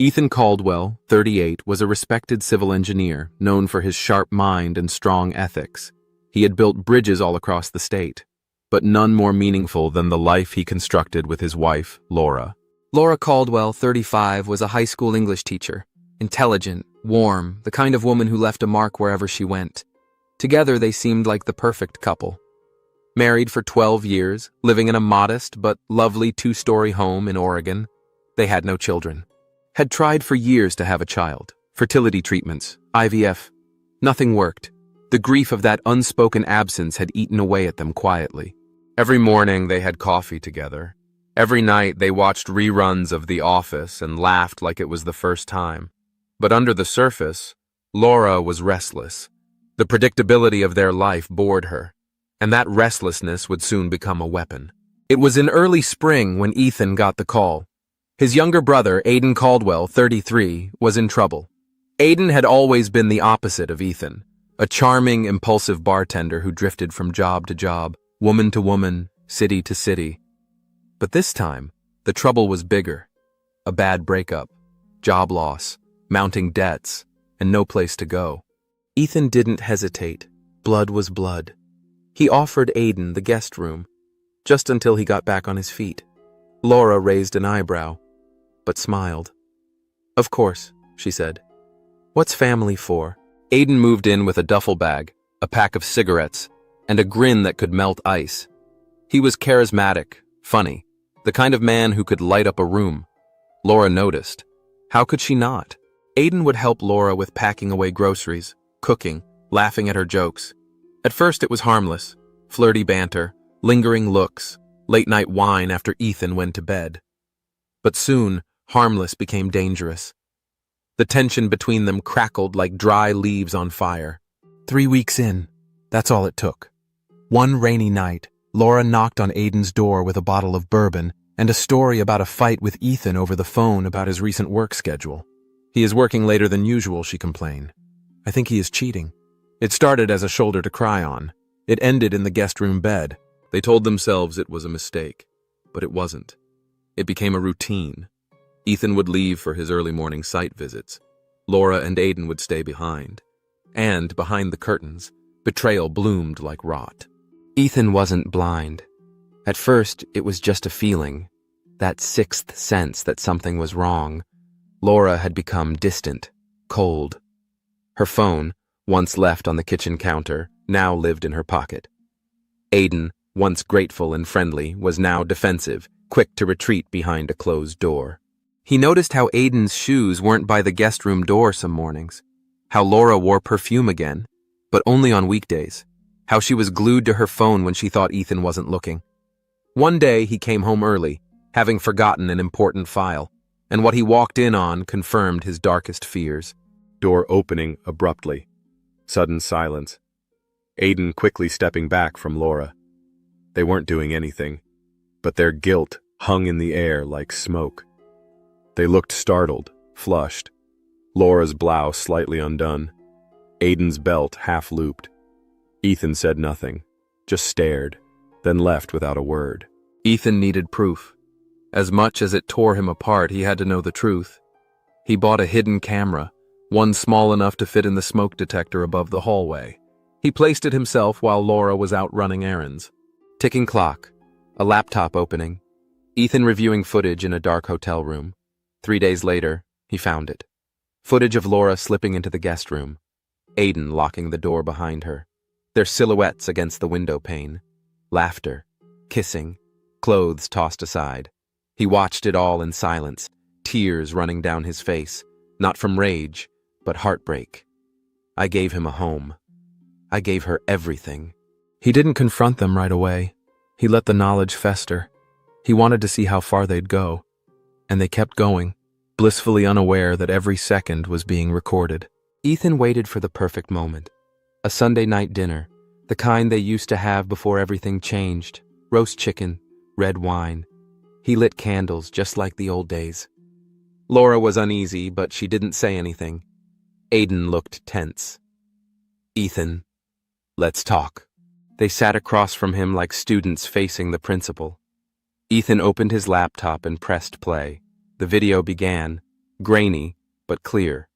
Ethan Caldwell, 38, was a respected civil engineer known for his sharp mind and strong ethics. He had built bridges all across the state, but none more meaningful than the life he constructed with his wife, Laura. Laura Caldwell, 35, was a high school English teacher. Intelligent, warm, the kind of woman who left a mark wherever she went. Together, they seemed like the perfect couple. Married for 12 years, living in a modest but lovely two-story home in Oregon, they had no children. Had tried for years to have a child. Fertility treatments, IVF. Nothing worked. The grief of that unspoken absence had eaten away at them quietly. Every morning they had coffee together. Every night they watched reruns of The Office and laughed like it was the first time. But under the surface, Laura was restless. The predictability of their life bored her, and that restlessness would soon become a weapon. It was in early spring when Ethan got the call. His younger brother, Aiden Caldwell, 33, was in trouble. Aiden had always been the opposite of Ethan, a charming, impulsive bartender who drifted from job to job, woman to woman, city to city. But this time, the trouble was bigger. A bad breakup, job loss, mounting debts, and no place to go. Ethan didn't hesitate. Blood was blood. He offered Aiden the guest room, just until he got back on his feet. Laura raised an eyebrow, but smiled. "Of course," she said. "What's family for?" Aiden moved in with a duffel bag, a pack of cigarettes, and a grin that could melt ice. He was charismatic, funny, the kind of man who could light up a room. Laura noticed. How could she not? Aiden would help Laura with packing away groceries, cooking, laughing at her jokes. At first it was harmless, flirty banter, lingering looks, late-night wine after Ethan went to bed. But soon, harmless became dangerous. The tension between them crackled like dry leaves on fire. 3 weeks in, that's all it took. One rainy night, Laura knocked on Aiden's door with a bottle of bourbon and a story about a fight with Ethan over the phone about his recent work schedule. "He is working later than usual," she complained. "I think he is cheating." It started as a shoulder to cry on. It ended in the guest room bed. They told themselves it was a mistake, but it wasn't. It became a routine. Ethan would leave for his early morning site visits. Laura and Aiden would stay behind. And, behind the curtains, betrayal bloomed like rot. Ethan wasn't blind. At first, it was just a feeling, that sixth sense that something was wrong. Laura had become distant, cold. Her phone, once left on the kitchen counter, now lived in her pocket. Aiden, once grateful and friendly, was now defensive, quick to retreat behind a closed door. He noticed how Aiden's shoes weren't by the guest room door some mornings, how Laura wore perfume again, but only on weekdays, how she was glued to her phone when she thought Ethan wasn't looking. One day he came home early, having forgotten an important file, and what he walked in on confirmed his darkest fears. Door opening abruptly. Sudden silence. Aiden quickly stepping back from Laura. They weren't doing anything, but their guilt hung in the air like smoke. They looked startled, flushed. Laura's blouse slightly undone. Aiden's belt half-looped. Ethan said nothing, just stared, then left without a word. Ethan needed proof. As much as it tore him apart, he had to know the truth. He bought a hidden camera, one small enough to fit in the smoke detector above the hallway. He placed it himself while Laura was out running errands. Ticking clock, a laptop opening, Ethan reviewing footage in a dark hotel room. 3 days later, he found it. Footage of Laura slipping into the guest room, Aiden locking the door behind her, their silhouettes against the window pane, laughter, kissing, clothes tossed aside. He watched it all in silence, tears running down his face, not from rage, but heartbreak. I gave him a home. I gave her everything. He didn't confront them right away. He let the knowledge fester. He wanted to see how far they'd go. And they kept going, blissfully unaware that every second was being recorded. Ethan waited for the perfect moment. A Sunday night dinner, the kind they used to have before everything changed. Roast chicken, red wine. He lit candles just like the old days. Laura was uneasy, but she didn't say anything. Aiden looked tense. "Ethan, let's talk." They sat across from him like students facing the principal. Ethan opened his laptop and pressed play. The video began, grainy, but clear.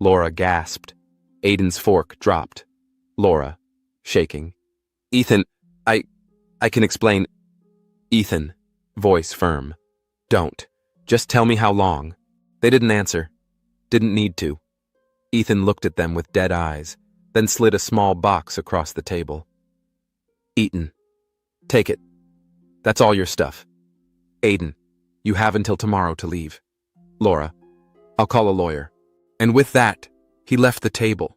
Laura gasped. Aiden's fork dropped. Laura, shaking. Ethan, I can explain. Ethan, voice firm. Don't. Just tell me how long. They didn't answer. Didn't need to. Ethan looked at them with dead eyes, then slid a small box across the table. Eaton, take it. That's all your stuff. Aiden, you have until tomorrow to leave. Laura, I'll call a lawyer. And with that, he left the table.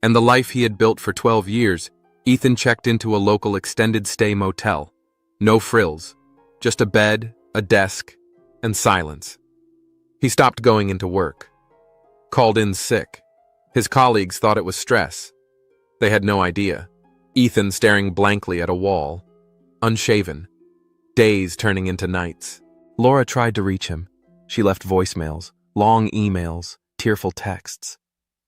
And the life he had built for 12 years, Ethan checked into a local extended stay motel. No frills, just a bed, a desk, and silence. He stopped going into work. Called in sick. His colleagues thought it was stress. They had no idea. Ethan staring blankly at a wall. Unshaven. Days turning into nights. Laura tried to reach him. She left voicemails, long emails, tearful texts.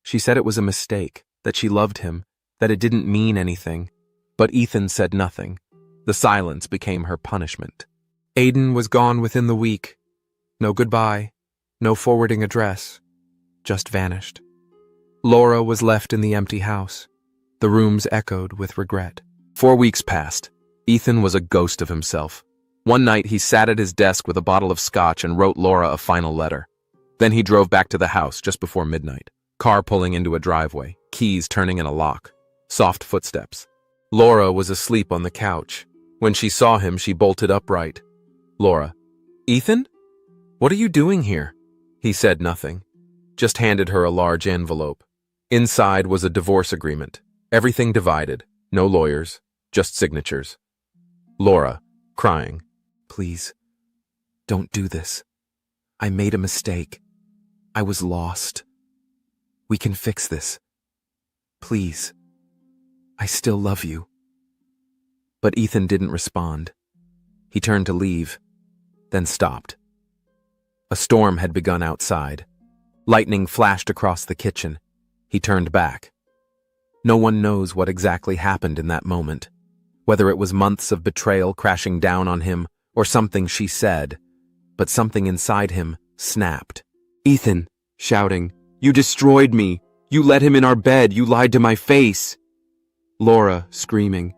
She said it was a mistake, that she loved him, that it didn't mean anything. But Ethan said nothing. The silence became her punishment. Aiden was gone within the week. No goodbye, no forwarding address. Just vanished. Laura was left in the empty house. The rooms echoed with regret. 4 weeks passed. Ethan was a ghost of himself. One night he sat at his desk with a bottle of scotch and wrote Laura a final letter. Then he drove back to the house just before midnight. Car pulling into a driveway, keys turning in a lock. Soft footsteps. Laura was asleep on the couch. When she saw him, she bolted upright. Laura, Ethan? What are you doing here? He said nothing, just handed her a large envelope. Inside was a divorce agreement. Everything divided. No lawyers, just signatures. Laura, crying. Please, don't do this. I made a mistake. I was lost. We can fix this. Please. I still love you. But Ethan didn't respond. He turned to leave, then stopped. A storm had begun outside. Lightning flashed across the kitchen. He turned back. No one knows what exactly happened in that moment, whether it was months of betrayal crashing down on him or something she said, but something inside him snapped. Ethan, shouting, you destroyed me. You let him in our bed. You lied to my face. Laura, screaming,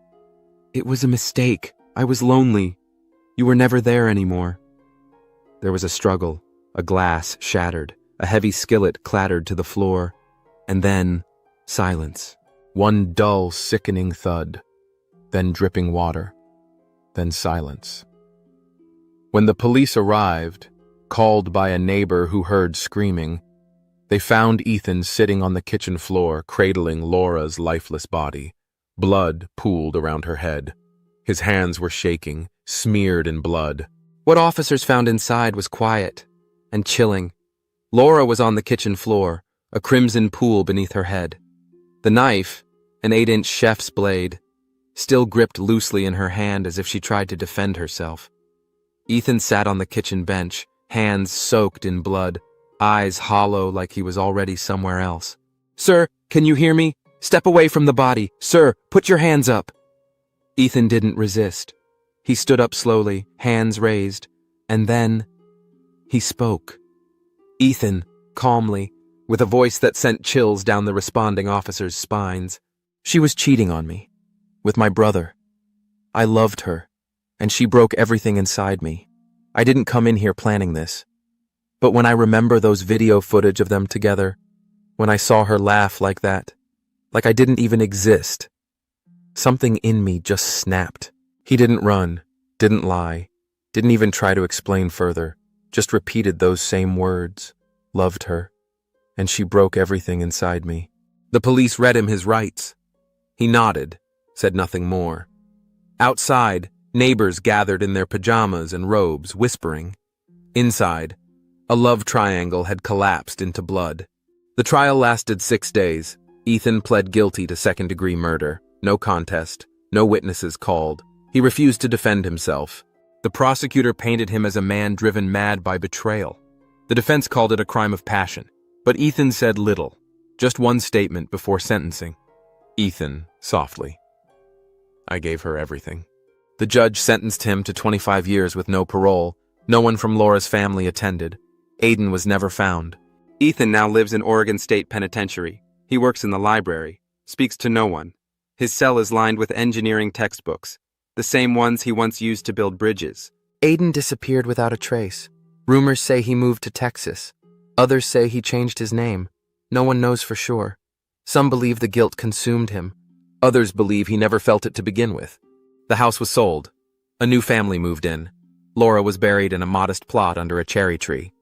it was a mistake. I was lonely. You were never there anymore. There was a struggle. A glass shattered. A heavy skillet clattered to the floor. And then, silence. One dull, sickening thud. Then dripping water. Then silence. When the police arrived, called by a neighbor who heard screaming, they found Ethan sitting on the kitchen floor, cradling Laura's lifeless body. Blood pooled around her head. His hands were shaking, smeared in blood. What officers found inside was quiet and chilling. Laura was on the kitchen floor, a crimson pool beneath her head. The knife, an 8-inch chef's blade, still gripped loosely in her hand as if she tried to defend herself. Ethan sat on the kitchen bench, hands soaked in blood, eyes hollow like he was already somewhere else. Sir, can you hear me? Step away from the body. Sir, put your hands up. Ethan didn't resist. He stood up slowly, hands raised, and then he spoke. Ethan, calmly, with a voice that sent chills down the responding officers' spines. She was cheating on me, with my brother. I loved her, and she broke everything inside me. I didn't come in here planning this. But when I remember those video footage of them together, when I saw her laugh like that, like I didn't even exist, something in me just snapped. He didn't run, didn't lie, didn't even try to explain further, just repeated those same words, loved her, and she broke everything inside me. The police read him his rights. He nodded, said nothing more. Outside, neighbors gathered in their pajamas and robes, whispering. Inside, a love triangle had collapsed into blood. The trial lasted 6 days. Ethan pled guilty to second-degree murder. No contest, no witnesses called. He refused to defend himself. The prosecutor painted him as a man driven mad by betrayal. The defense called it a crime of passion. But Ethan said little, just one statement before sentencing. Ethan, softly. I gave her everything. The judge sentenced him to 25 years with no parole. No one from Laura's family attended. Aiden was never found. Ethan now lives in Oregon State Penitentiary. He works in the library, speaks to no one. His cell is lined with engineering textbooks, the same ones he once used to build bridges. Aiden disappeared without a trace. Rumors say he moved to Texas. Others say he changed his name. No one knows for sure. Some believe the guilt consumed him. Others believe he never felt it to begin with. The house was sold. A new family moved in. Laura was buried in a modest plot under a cherry tree.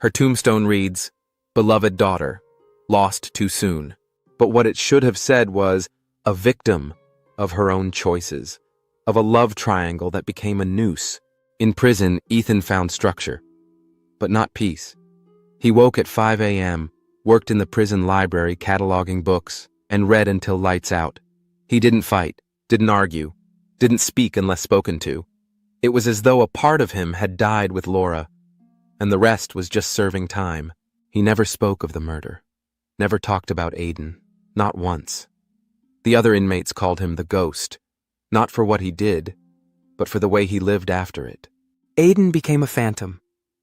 Her tombstone reads, "Beloved daughter, lost too soon." But what it should have said was, "A victim of her own choices, of a love triangle that became a noose." In prison, Ethan found structure, but not peace. He woke at 5 a.m., worked in the prison library cataloging books, and read until lights out. He didn't fight, didn't argue, didn't speak unless spoken to. It was as though a part of him had died with Laura, and the rest was just serving time. He never spoke of the murder, never talked about Aiden, not once. The other inmates called him the ghost, not for what he did, but for the way he lived after it. Aiden became a phantom.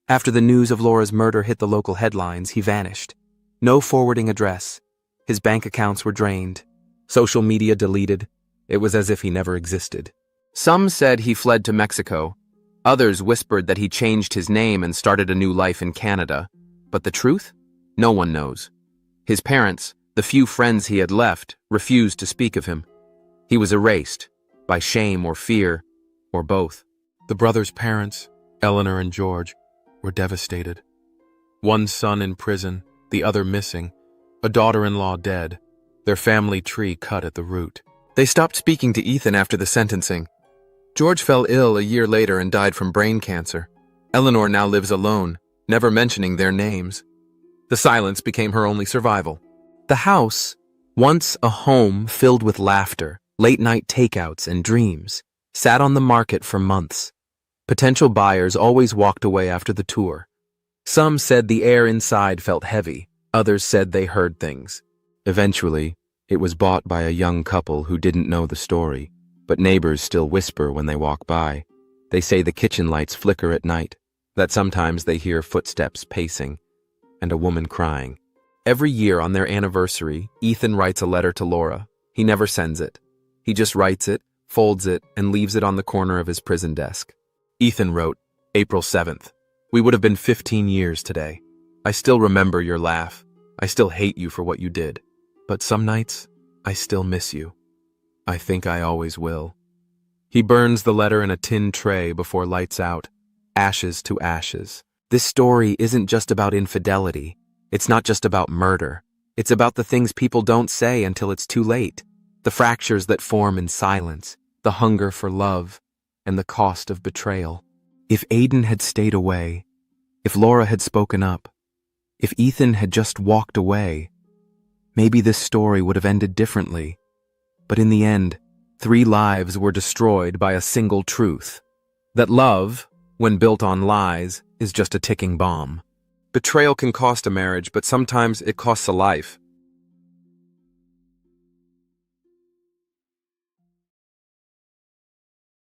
After the news of Laura's murder hit the local headlines, he vanished. No forwarding address. His bank accounts were drained. Social media deleted. It was as if he never existed. Some said he fled to Mexico. Others whispered that he changed his name and started a new life in Canada. But the truth? No one knows. His parents, the few friends he had left, refused to speak of him. He was erased, by shame or fear, or both. The brothers' parents, Eleanor and George, were devastated. One son in prison, the other missing, a daughter-in-law dead, their family tree cut at the root. They stopped speaking to Ethan after the sentencing. George fell ill a year later and died from brain cancer. Eleanor now lives alone, never mentioning their names. The silence became her only survival. The house, once a home filled with laughter, late-night takeouts, and dreams, sat on the market for months. Potential buyers always walked away after the tour. Some said the air inside felt heavy. Others said they heard things. Eventually, it was bought by a young couple who didn't know the story, but neighbors still whisper when they walk by. They say the kitchen lights flicker at night, that sometimes they hear footsteps pacing, and a woman crying. Every year on their anniversary, Ethan writes a letter to Laura. He never sends it. He just writes it, folds it, and leaves it on the corner of his prison desk. Ethan wrote, April 7th. We would have been 15 years today. I still remember your laugh. I still hate you for what you did. But some nights, I still miss you. I think I always will. He burns the letter in a tin tray before lights out. Ashes to ashes. This story isn't just about infidelity. It's not just about murder. It's about the things people don't say until it's too late. The fractures that form in silence, the hunger for love, and the cost of betrayal. If Aiden had stayed away, if Laura had spoken up, if Ethan had just walked away, maybe this story would have ended differently. But in the end, 3 lives were destroyed by a single truth. That love, when built on lies, is just a ticking bomb. Betrayal can cost a marriage, but sometimes it costs a life.